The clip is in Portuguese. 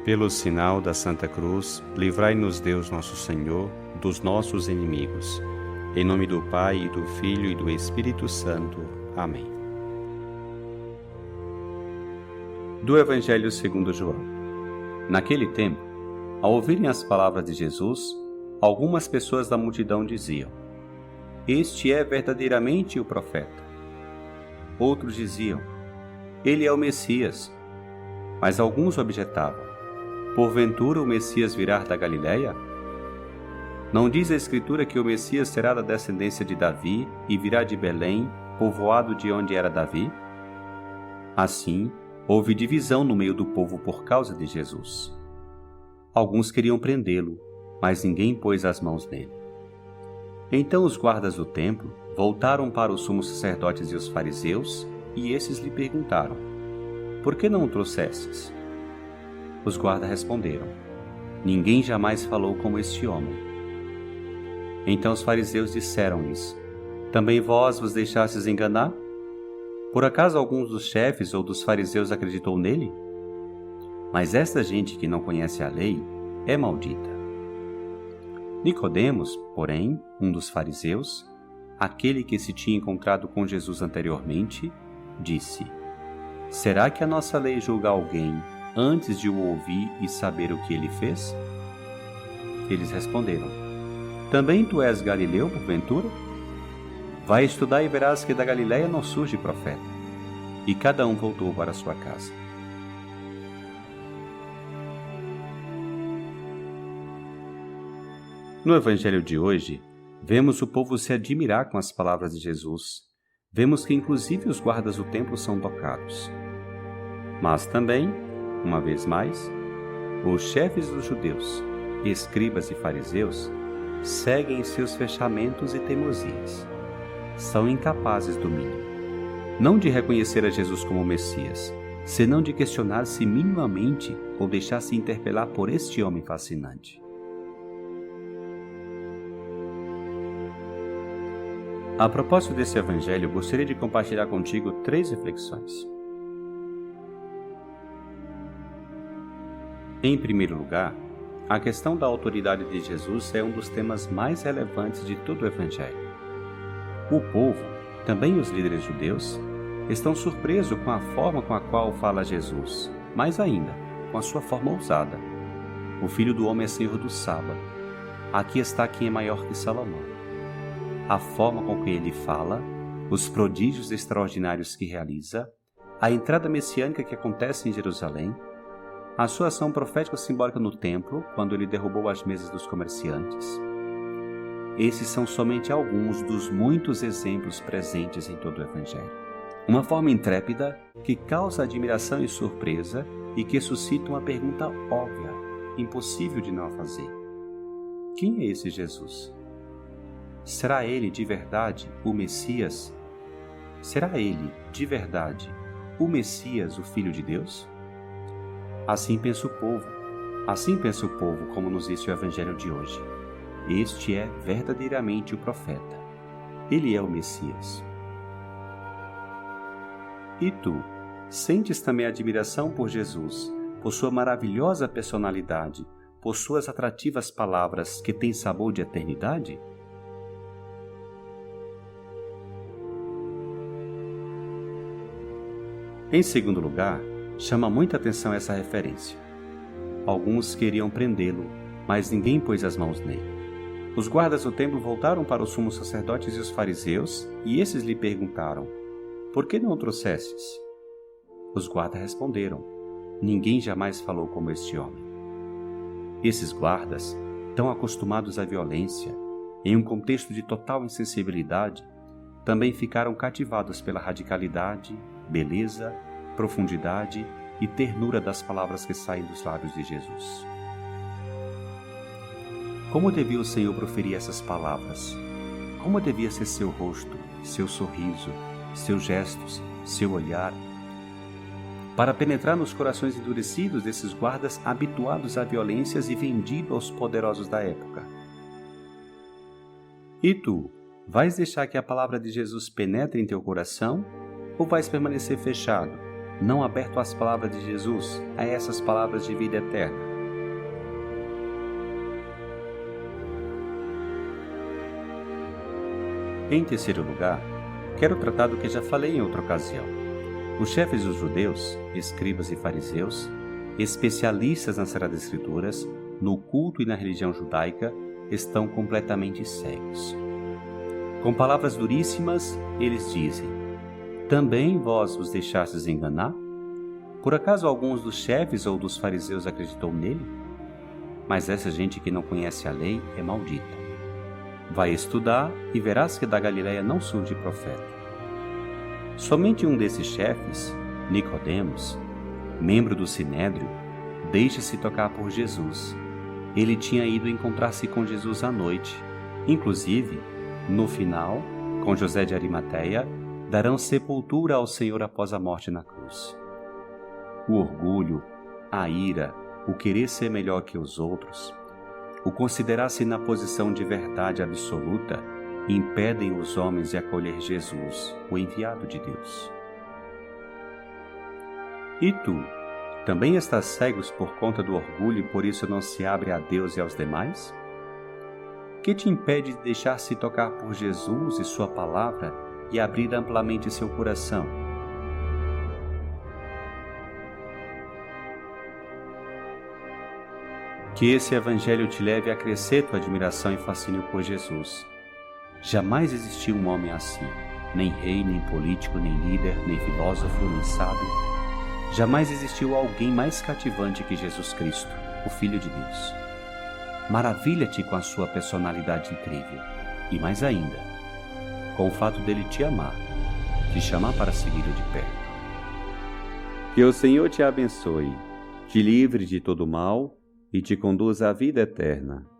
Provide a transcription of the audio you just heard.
Pelo sinal da Santa Cruz, livrai-nos Deus nosso Senhor dos nossos inimigos. Em nome do Pai, e do Filho e do Espírito Santo. Amém. Do Evangelho segundo João. Naquele tempo, ao ouvirem as palavras de Jesus, algumas pessoas da multidão diziam: "Este é verdadeiramente o profeta." Outros diziam: "Ele é o Messias." Mas alguns objetavam: "Porventura o Messias virá da Galileia? Não diz a Escritura que o Messias será da descendência de Davi e virá de Belém, povoado de onde era Davi?" Assim, houve divisão no meio do povo por causa de Jesus. Alguns queriam prendê-lo, mas ninguém pôs as mãos nele. Então os guardas do templo voltaram para os sumos sacerdotes e os fariseus, e esses lhe perguntaram: "Por que não o trouxestes?" Os guardas responderam: "Ninguém jamais falou como este homem." Então os fariseus disseram-lhes: "Também vós vos deixastes enganar? Por acaso alguns dos chefes ou dos fariseus acreditou nele? Mas esta gente que não conhece a lei é maldita." Nicodemos, porém, um dos fariseus, aquele que se tinha encontrado com Jesus anteriormente, disse: "Será que a nossa lei julga alguém antes de o ouvir e saber o que ele fez?" Eles responderam: "Também tu és galileu, porventura? Vai estudar e verás que da Galileia não surge profeta." E cada um voltou para sua casa. No Evangelho de hoje, vemos o povo se admirar com as palavras de Jesus. Vemos que inclusive os guardas do templo são tocados. Mas também, uma vez mais, os chefes dos judeus, escribas e fariseus, seguem seus fechamentos e teimosias. São incapazes do mínimo, não de reconhecer a Jesus como Messias, senão de questionar-se minimamente ou deixar-se interpelar por este homem fascinante. A propósito desse evangelho, gostaria de compartilhar contigo 3 reflexões. Em primeiro lugar, a questão da autoridade de Jesus é um dos temas mais relevantes de todo o evangelho. O povo, também os líderes judeus, estão surpresos com a forma com a qual fala Jesus, mais ainda, com a sua forma ousada. O Filho do Homem é Senhor do Sábado. Aqui está quem é maior que Salomão. A forma com que ele fala, os prodígios extraordinários que realiza, a entrada messiânica que acontece em Jerusalém, a sua ação profética simbólica no templo, quando ele derrubou as mesas dos comerciantes. Esses são somente alguns dos muitos exemplos presentes em todo o Evangelho. Uma forma intrépida que causa admiração e surpresa e que suscita uma pergunta óbvia, impossível de não fazer: quem é esse Jesus? Será ele de verdade o Messias? Será ele de verdade o Messias, o Filho de Deus? Assim pensa o povo, como nos disse o Evangelho de hoje. Este é verdadeiramente o profeta. Ele é o Messias. E tu, sentes também admiração por Jesus, por sua maravilhosa personalidade, por suas atrativas palavras que têm sabor de eternidade? Em segundo lugar, chama muita atenção essa referência. Alguns queriam prendê-lo, mas ninguém pôs as mãos nele. Os guardas do templo voltaram para os sumos sacerdotes e os fariseus, e esses lhe perguntaram: "Por que não o trouxestes?" Os guardas responderam: "Ninguém jamais falou como este homem." Esses guardas, tão acostumados à violência, em um contexto de total insensibilidade, também ficaram cativados pela radicalidade, beleza, profundidade e ternura das palavras que saem dos lábios de Jesus. Como devia o Senhor proferir essas palavras? Como devia ser seu rosto, seu sorriso, seus gestos, seu olhar, para penetrar nos corações endurecidos desses guardas habituados a violências e vendidos aos poderosos da época? E tu, vais deixar que a palavra de Jesus penetre em teu coração, ou vais permanecer fechado, não aberto às palavras de Jesus, a essas palavras de vida eterna? Em terceiro lugar, quero tratar do que já falei em outra ocasião. Os chefes dos judeus, escribas e fariseus, especialistas nas Sagradas Escrituras, no culto e na religião judaica, estão completamente cegos. Com palavras duríssimas, eles dizem: também vós vos deixastes enganar? Por acaso alguns dos chefes ou dos fariseus acreditou nele? Mas essa gente que não conhece a lei é maldita. Vai estudar e verás que da Galileia não surge profeta. Somente um desses chefes, Nicodemos, membro do Sinédrio, deixa-se tocar por Jesus. Ele tinha ido encontrar-se com Jesus à noite. Inclusive, no final, com José de Arimateia, darão sepultura ao Senhor após a morte na cruz. O orgulho, a ira, o querer ser melhor que os outros, o considerar-se na posição de verdade absoluta, impedem os homens de acolher Jesus, o enviado de Deus. E tu, também estás cegos por conta do orgulho e por isso não se abre a Deus e aos demais? Que te impede de deixar-se tocar por Jesus e sua palavra e abrir amplamente seu coração? Que esse evangelho te leve a crescer tua admiração e fascínio por Jesus. Jamais existiu um homem assim, nem rei, nem político, nem líder, nem filósofo, nem sábio. Jamais existiu alguém mais cativante que Jesus Cristo, o Filho de Deus. Maravilha-te com a sua personalidade incrível, e mais ainda, com o fato dele te amar, te chamar para segui-lo de perto. Que o Senhor te abençoe, te livre de todo mal e te conduza à vida eterna.